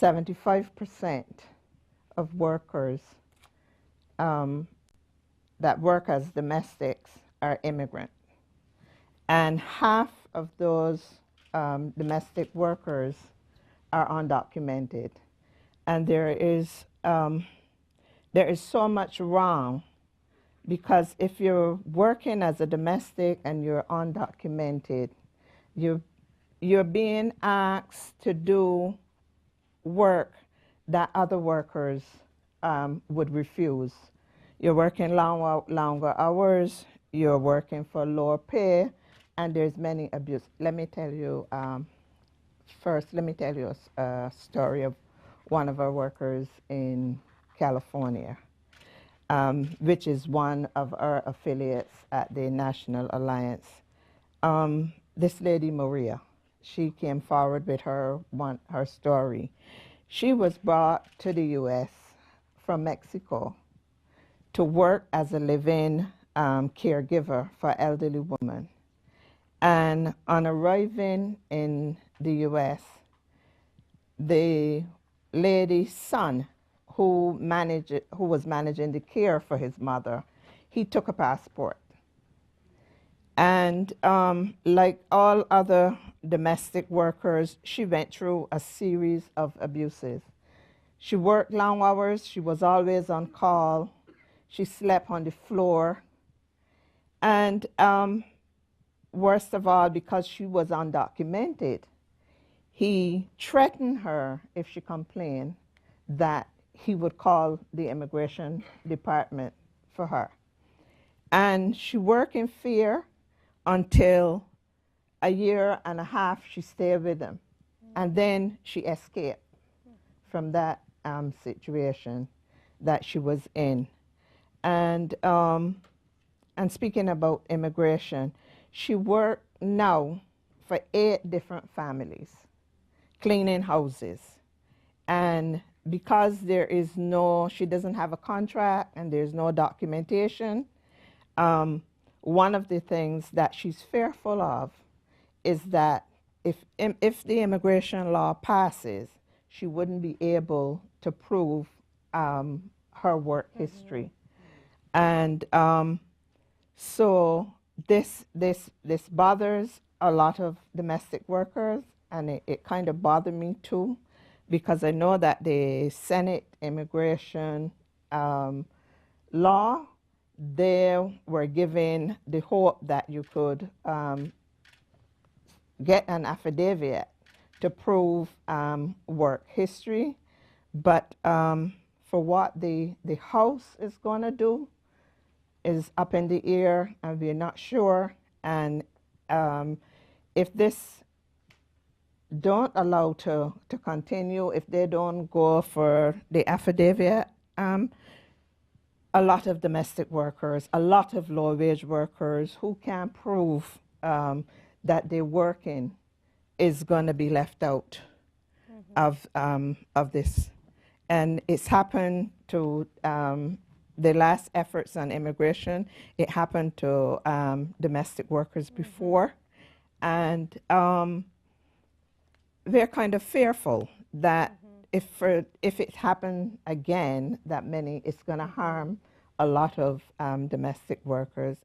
75% of workers that work as domestics are immigrant. And half of those domestic workers are undocumented. And there is so much wrong, because if you're working as a domestic and you're undocumented, you're being asked to do work that other workers would refuse. You're working longer hours, you're working for lower pay, and there's many abuse. Let me tell you, first, let me tell you a story of one of our workers in California, which is one of our affiliates at the National Alliance. This lady, Maria, she came forward with her story. She was brought to the U.S. from Mexico to work as a live-in caregiver for elderly women. And on arriving in the U.S., the lady's son, who was managing the care for his mother, he took a passport. And like all other domestic workers, she went through a series of abuses. She worked long hours, she was always on call, she slept on the floor, and worst of all, because she was undocumented, he threatened her if she complained that he would call the immigration department for her. And she worked in fear until a year and a half she stayed with him. And then she escaped from that situation that she was in. And speaking about immigration, she worked now for 8 different families, cleaning houses. And because she doesn't have a contract and there's no documentation, one of the things that she's fearful of is that if the immigration law passes, she wouldn't be able to prove her work history. And so this bothers a lot of domestic workers, and it kind of bothered me too, because I know that the Senate immigration law, they were given the hope that you could get an affidavit to prove work history, but for what the House is going to do is up in the air, and we're not sure. And if this don't allow to continue, if they don't go for the affidavit, a lot of domestic workers, a lot of low-wage workers who can't prove that they're working is going to be left out of this. And it's happened to the last efforts on immigration. It happened to domestic workers before. And they're kind of fearful that if it happened again, that it's going to harm a lot of domestic workers.